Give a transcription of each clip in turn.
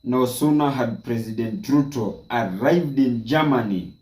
No sooner had President Ruto arrived in Germany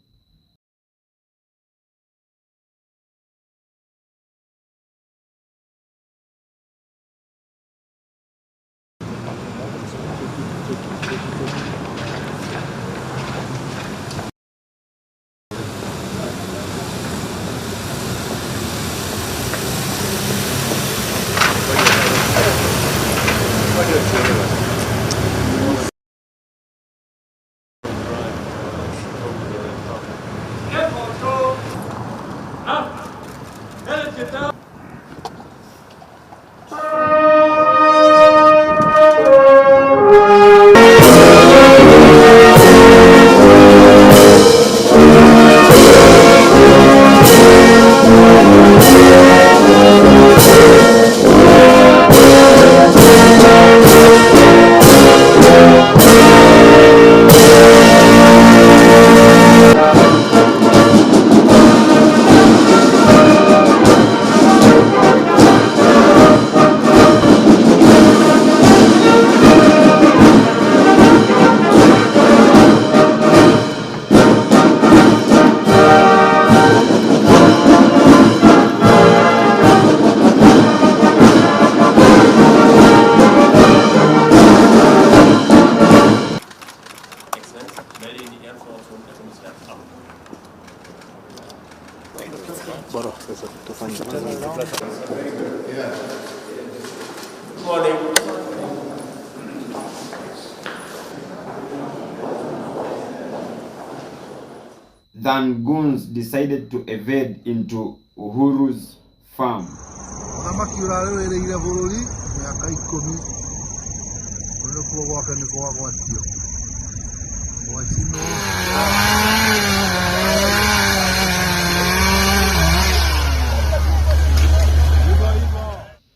than goons decided to evade into Uhuru's farm.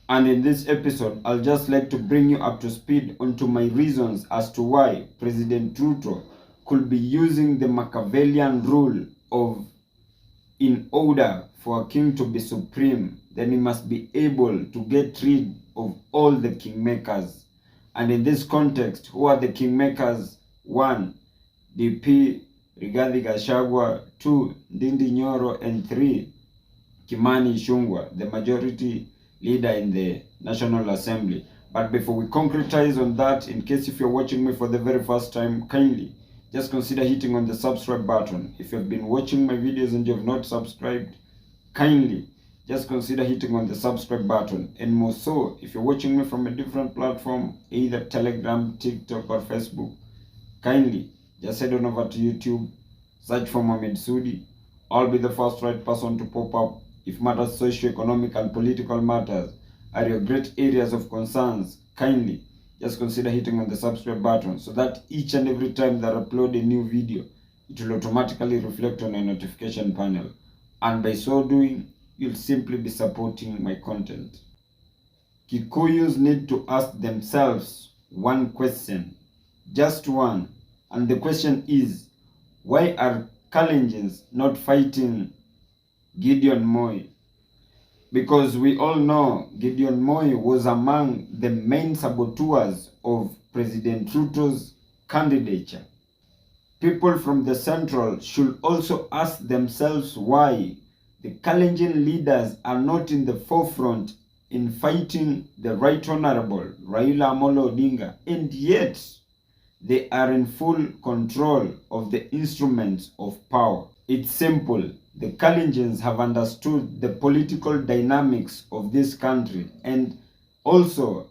And in this episode, I'll just like to bring you up to speed onto my reasons as to why President Ruto could be using the Machiavellian rule of, in order for a king to be supreme, then he must be able to get rid of all the kingmakers. And in this context, who are the kingmakers? 1. DP Rigathi Gachagua, 2. Ndindi Nyoro, and 3. Kimani Ichung'wah, the majority leader in the National Assembly. But before we concretize on that, in case if you're watching me for the very first time, kindly just consider hitting on the subscribe button. If you've been watching my videos and you have not subscribed, kindly just consider hitting on the subscribe button. And more so, if you're watching me from a different platform, either Telegram, TikTok, or Facebook, kindly just head on over to YouTube, search for Mohamed Sudi. I'll be the first right person to pop up if matters socio-economic and political matters are your great areas of concerns. Kindly just consider hitting on the subscribe button so that each and every time that I upload a new video, it will automatically reflect on a notification panel. And by so doing, you'll simply be supporting my content. Kikuyus need to ask themselves one question, just one. And the question is, why are Kalenjins not fighting Gideon Moi? Because we all know Gideon Moi was among the main saboteurs of President Ruto's candidature. People from the Central should also ask themselves why the Kalenjin leaders are not in the forefront in fighting the Right Honorable Raila Amolo Odinga, and yet they are in full control of the instruments of power. It's simple. The Kalenjins have understood the political dynamics of this country and also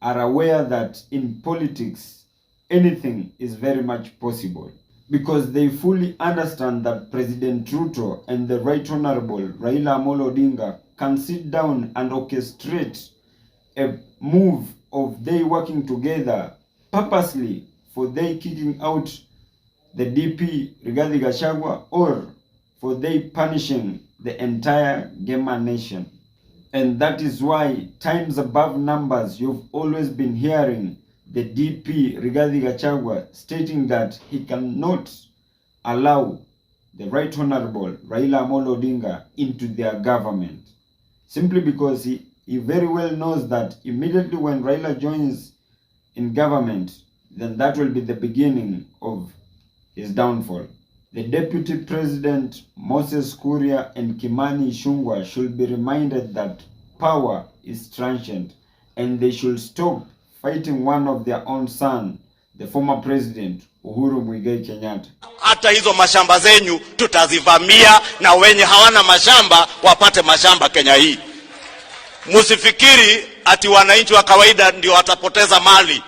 are aware that in politics, anything is very much possible, because they fully understand that President Ruto and the Right Honorable Raila Amolo Odinga can sit down and orchestrate a move of they working together purposely for they kicking out the DP Rigathi Gachagua, or for they punishing the entire Gema nation. And that is why times above numbers you've always been hearing the DP Rigathi Gachagua stating that he cannot allow the Right Honorable Raila Amolo Odinga into their government, simply because he very well knows that immediately when Raila joins in government, then that will be the beginning of his downfall. The Deputy President Moses Kuria and Kimani Ichung'wah should be reminded that power is transient and they should stop fighting one of their own son, the former President Uhuru Muigai Kenyatta. Hata hizo mashamba zenyu tutazivamia na wenye hawana mashamba wapate mashamba Kenya hii. Musifikiri ati wananchi wa kawaida ndio watapoteza mali.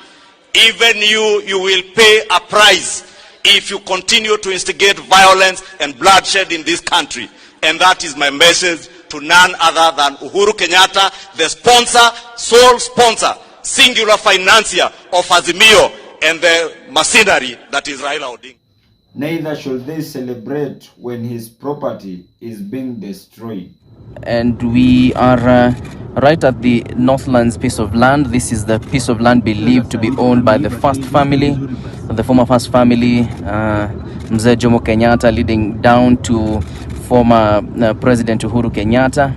Even you will pay a price if you continue to instigate violence and bloodshed in this country. And that is my message to none other than Uhuru Kenyatta, the sponsor, sole sponsor, singular financier of Azimio and the mercenary that is Raila Odinga. Neither should they celebrate when his property is being destroyed. And we are right at the Northlands piece of land. This is the piece of land believed to be owned by the first family, the former first family, Mzee Jomo Kenyatta, leading down to former President Uhuru Kenyatta.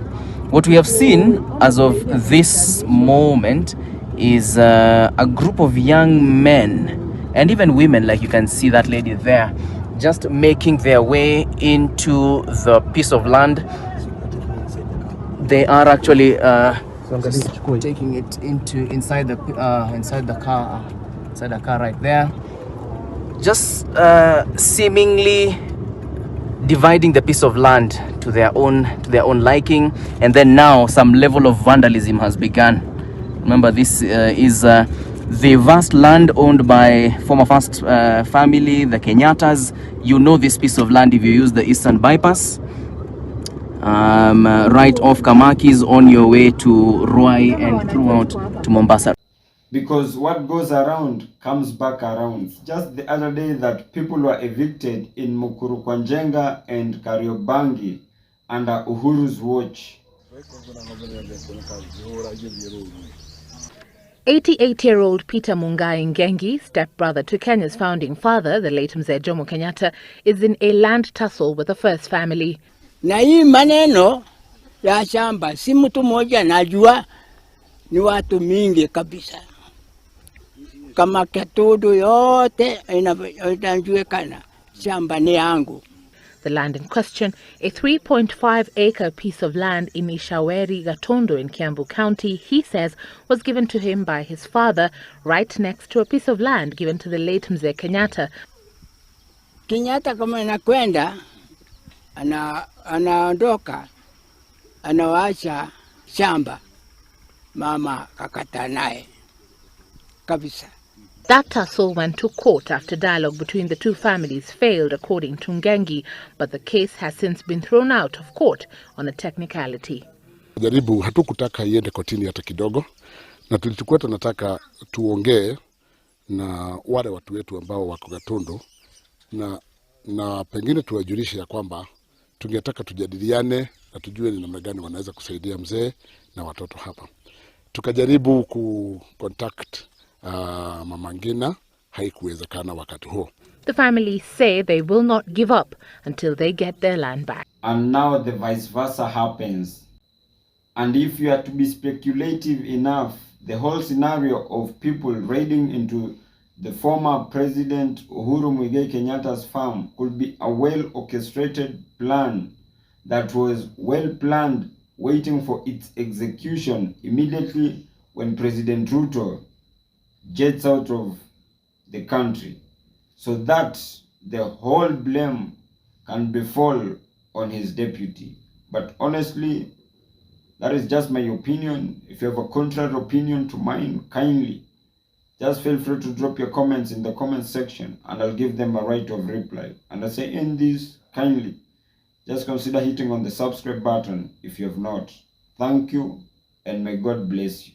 What we have seen as of this moment is a group of young men and even women, like you can see that lady there, just making their way into the piece of land. They are actually taking it inside the car right there, just seemingly dividing the piece of land to their own liking, and then now some level of vandalism has begun. Remember, this is the vast land owned by former first family, the Kenyattas. You know this piece of land if you use the Eastern Bypass. Right off Kamakis on your way to Ruai and throughout to Mombasa. Because what goes around comes back around. Just the other day that people were evicted in Mukuru Kwanjenga and Kariobangi under Uhuru's watch. 88-year-old Peter Mungai Ngengi, stepbrother to Kenya's founding father, the late Mzee Jomo Kenyatta, is in a land tussle with the first family. Na hii maneno ya shamba si mtu mmoja najua, ni watu mingi kabisa. Kama Katudu yote inajulikana shamba ni yangu. The land in question, a 3.5-acre piece of land in Ishaweri, Gatondo in Kiambu County, he says was given to him by his father right next to a piece of land given to the late Mzee Kenyatta. Kenyatta kama anakwenda, anaondoka, anawacha shamba, mama kakata naye kabisa. That tussle went to court after dialogue between the two families failed, according to Ngengi, but the case has since been thrown out of court on a technicality. Jaribu hatukutaka iende kotini hata kidogo, na tulikuwa tunataka tuongee na wale watu wetu ambao wako Gatondo na pengine tuwajulishe ya kwamba tungetaka tujadiliane na tujue ni namna gani wanaweza kusaidia mzee na watoto hapa. Tukajaribu kucontact Mama Ngina, haikuwezekana wakati huo. The families say they will not give up until they get their land back. And now the vice versa happens. And if you are to be speculative enough, the whole scenario of people raiding into the former President Uhuru Muigai Kenyatta's farm could be a well-orchestrated plan that was well-planned, waiting for its execution immediately when President Ruto jets out of the country, so that the whole blame can befall on his deputy. But honestly, that is just my opinion. If you have a contrary opinion to mine, kindly just feel free to drop your comments in the comment section and I'll give them a right of reply. And as I end this, kindly just consider hitting on the subscribe button if you have not. Thank you and may God bless you.